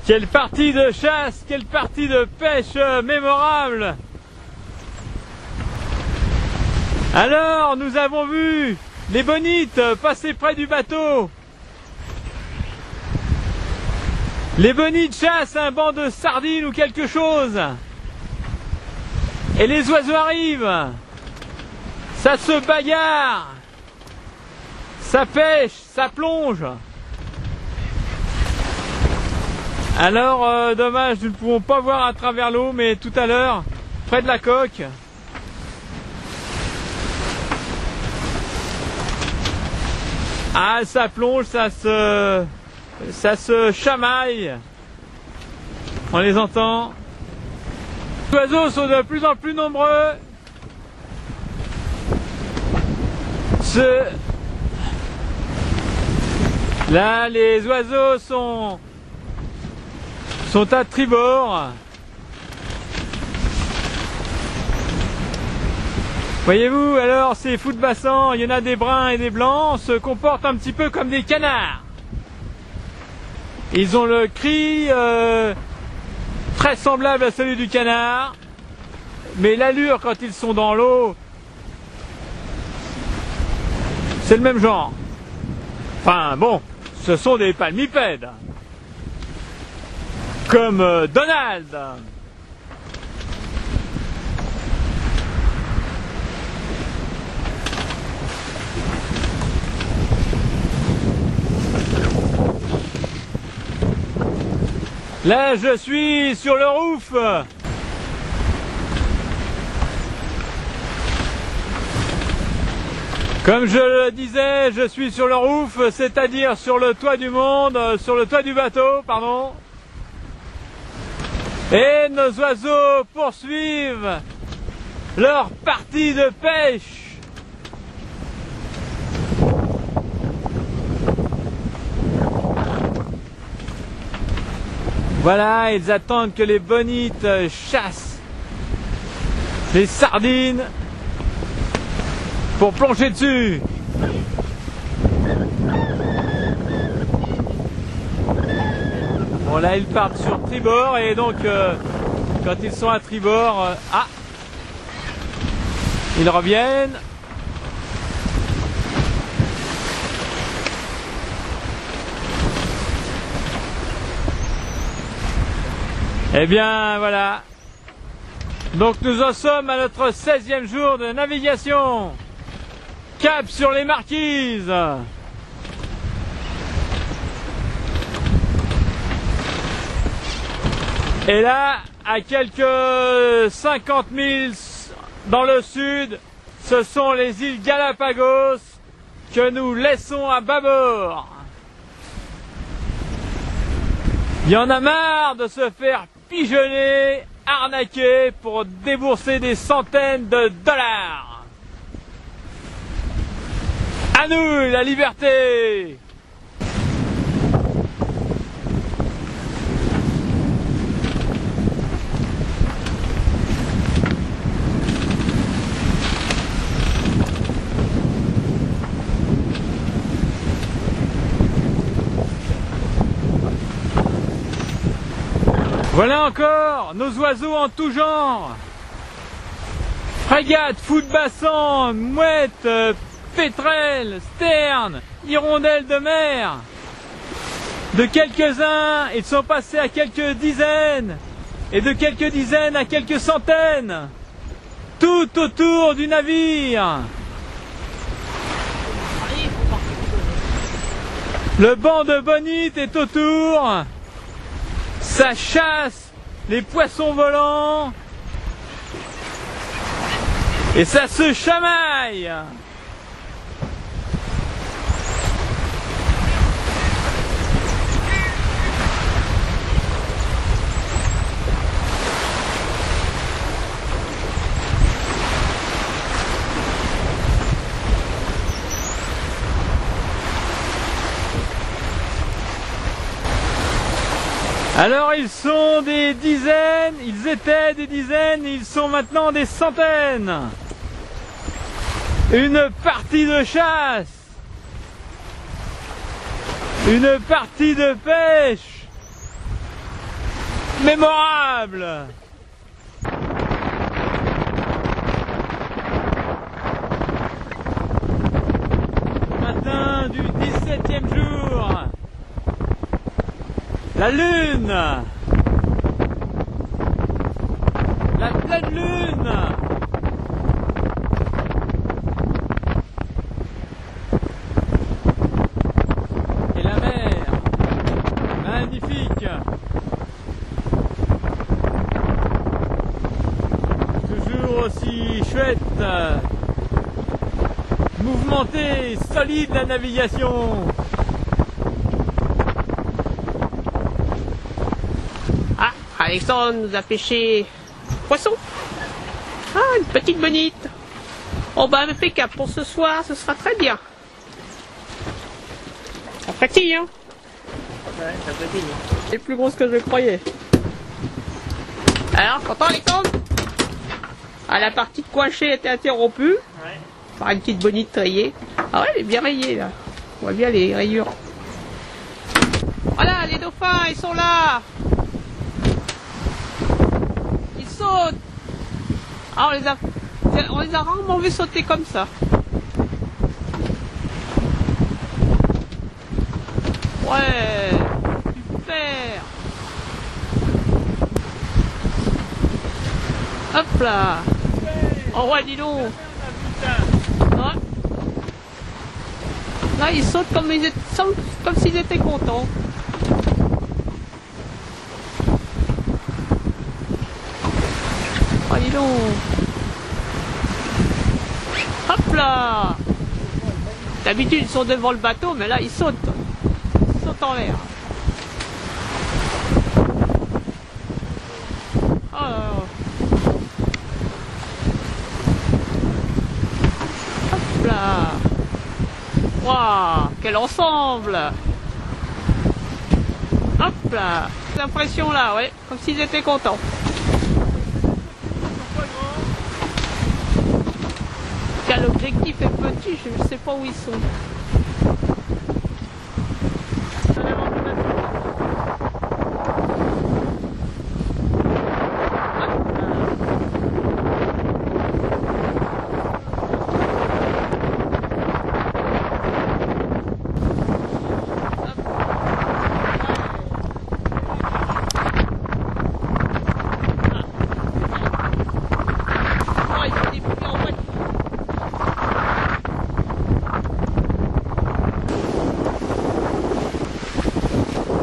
Quelle partie de chasse, quelle partie de pêche mémorable! Alors, nous avons vu les bonites passer près du bateau. Les bonites chassent un banc de sardines ou quelque chose. Et les oiseaux arrivent. Ça se bagarre. Ça pêche, ça plonge. Alors, dommage, nous ne pouvons pas voir à travers l'eau, mais tout à l'heure, près de la coque, ah, ça plonge, ça se chamaille. On les entend. Les oiseaux sont de plus en plus nombreux. Là, les oiseaux sont à tribord. Voyez-vous, alors ces fous de bassin, il y en a des bruns et des blancs, se comportent un petit peu comme des canards. Ils ont le cri très semblable à celui du canard, mais l'allure quand ils sont dans l'eau, c'est le même genre. Enfin bon, ce sont des palmipèdes. Comme Donald. Là, je suis sur le roof. Comme je le disais, je suis sur le roof, c'est-à-dire sur le toit du monde, sur le toit du bateau, pardon. Et nos oiseaux poursuivent leur partie de pêche. Voilà, ils attendent que les bonites chassent les sardines pour plonger dessus. Bon, là ils partent sur tribord et donc quand ils sont à tribord, ils reviennent. Eh bien voilà. Donc nous en sommes à notre 16e jour de navigation. Cap sur les Marquises. Et là, à quelques 50 000 dans le sud, ce sont les îles Galapagos que nous laissons à bâbord. Il y en a marre de se faire pigeonner, arnaquer pour débourser des centaines de dollars. À nous, la liberté! Voilà encore nos oiseaux en tout genre. Frégates, fous de bassin, mouettes, pétrels, sternes, hirondelles de mer. De quelques-uns, ils sont passés à quelques dizaines, et de quelques dizaines à quelques centaines. Tout autour du navire. Le banc de bonites est autour. Ça chasse les poissons volants et ça se chamaille. Alors ils sont des dizaines, ils étaient des dizaines, ils sont maintenant des centaines. Une partie de chasse, une partie de pêche, mémorable. Matin du 17e jour. La lune. La pleine lune. Et la mer. Magnifique. Toujours aussi chouette. Mouvementée, solide la navigation. Ah, Alexandre nous a pêché poisson. Ah, une petite bonite. Oh bah impeccable, pour ce soir, ce sera très bien. Ça frétille, hein? Ouais, ça frétille. C'est plus grosse que je le croyais. Alors, content Alexandre? Ah, la partie de coinché était interrompue. Ouais. Par une petite bonite rayée. Ah ouais, elle est bien rayée là. On voit bien les rayures. Voilà, les dauphins, ils sont là. Ils sautent. Ah, on les a rarement vus sauter comme ça. Ouais, super. Hop là. Oh ouais, dis donc. Ouais. Là, ils sautent comme s'ils étaient contents. Oh, dis donc. Hop là. D'habitude, ils sont devant le bateau, mais là, ils sautent. Ils sautent en l'air. Oh là là. Hop là. Waouh, quel ensemble! Hop là! L'impression là, ouais, comme s'ils étaient contents. Car l'objectif est petit, je ne sais pas où ils sont.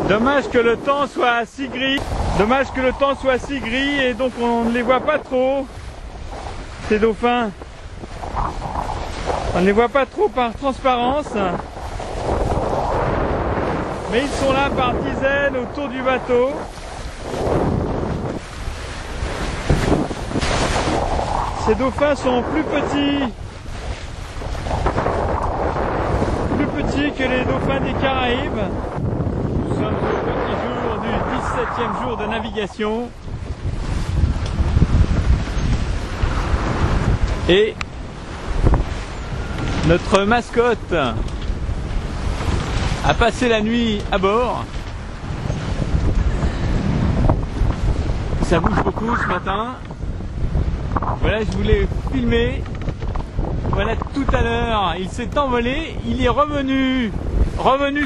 Dommage que le temps soit si gris. Dommage que le temps soit si gris et donc on ne les voit pas trop, ces dauphins. On ne les voit pas trop par transparence. Mais ils sont là par dizaines autour du bateau. Ces dauphins sont plus petits que les dauphins des Caraïbes. Nous sommes au petit jour du 17e jour de navigation. Et notre mascotte a passé la nuit à bord. Ça bouge beaucoup ce matin. Voilà, je voulais filmer. Voilà, tout à l'heure, il s'est envolé, il est revenu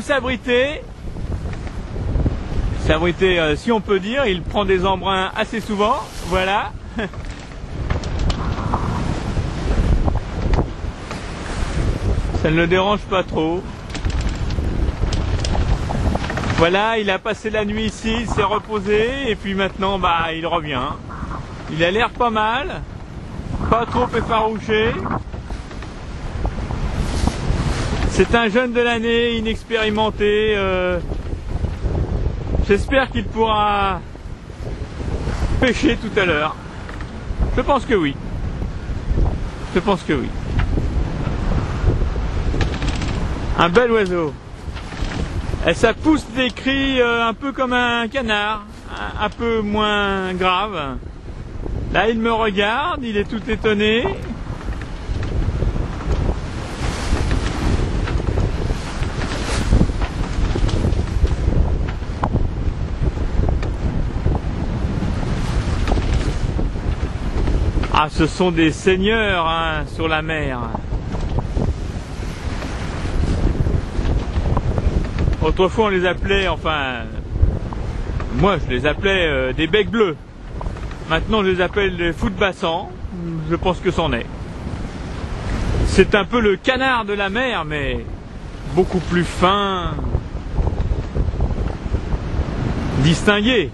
s'abriter. S'abriter, si on peut dire, il prend des embruns assez souvent. Voilà. Ça ne le dérange pas trop. Voilà, il a passé la nuit ici, il s'est reposé et puis maintenant, bah, il revient. Il a l'air pas mal, pas trop effarouché. C'est un jeune de l'année, inexpérimenté. J'espère qu'il pourra pêcher tout à l'heure. Je pense que oui. Je pense que oui. Un bel oiseau. Et ça pousse des cris un peu comme un canard, un peu moins grave. Là, il me regarde, il est tout étonné. Ah, ce sont des seigneurs hein, sur la mer. Autrefois on les appelait, enfin, moi je les appelais des becs bleus. Maintenant je les appelle des fous de bassan, je pense que c'en est. C'est un peu le canard de la mer, mais beaucoup plus fin, distingué.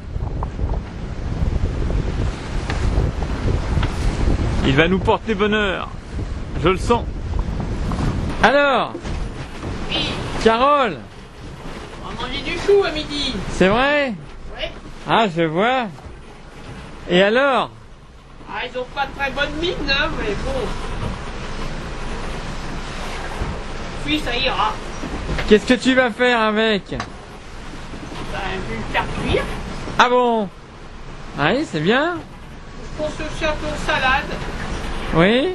Il va nous porter bonheur, je le sens. Alors, Carole, on va manger du chou à midi. c'est vrai? Ouais. Ah, je vois. Et alors? Ah, ils ont pas très bonne mine, hein, mais bon. Puis ça ira. Qu'est-ce que tu vas faire avec? Ben, je vais le faire cuire. Ah bon? Oui, c'est bien. Je pense aussi un peu de salade. Oui.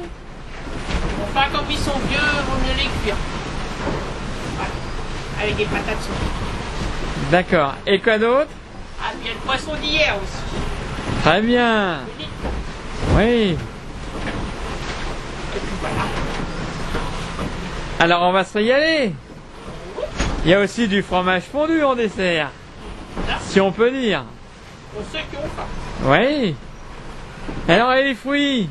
Enfin, comme ils sont vieux, il vaut mieux les cuire. Voilà. Avec des patates sauces. D'accord. Et quoi d'autre? Ah, puis il y a le poisson d'hier aussi. Très bien. Oui. Et puis voilà. Alors on va se régaler. Il y a aussi du fromage fondu en dessert. Si on peut dire. Pour ceux qui ont faim. Oui. Alors et les fruits?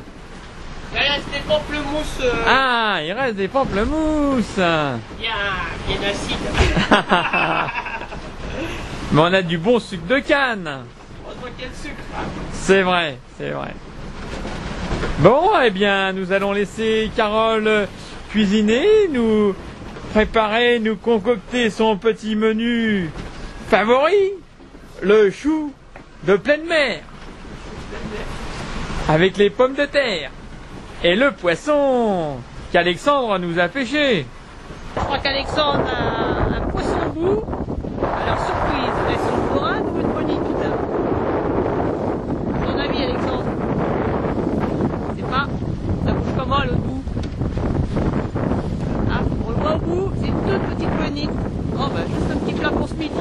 Il reste des pamplemousses Ah, il reste des pamplemousses. bien acides. Mais on a du bon sucre de canne. Heureusement qu'il y a le sucre. Hein. C'est vrai, c'est vrai. Bon, eh bien, nous allons laisser Carole cuisiner, nous préparer, nous concocter son petit menu favori, le chou de pleine mer, avec les pommes de terre et le poisson qu'Alexandre nous a pêché. Je crois qu'Alexandre a un poisson bout. Alors surprise, est-ce une dorade ou une bonite? Ton avis, Alexandre? Je sais pas. Ça bouge comment à l'autre bout? Ah, on le voit au bout, c'est une toute petite bonite. Oh bah juste un petit plat pour ce midi.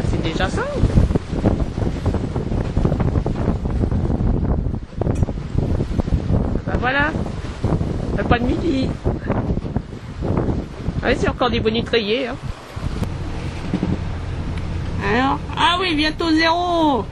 C'est déjà ça. Bah voilà. Pas de midi. Ah oui, c'est encore des bonites rayées. Hein. Alors, ah oui, bientôt 0.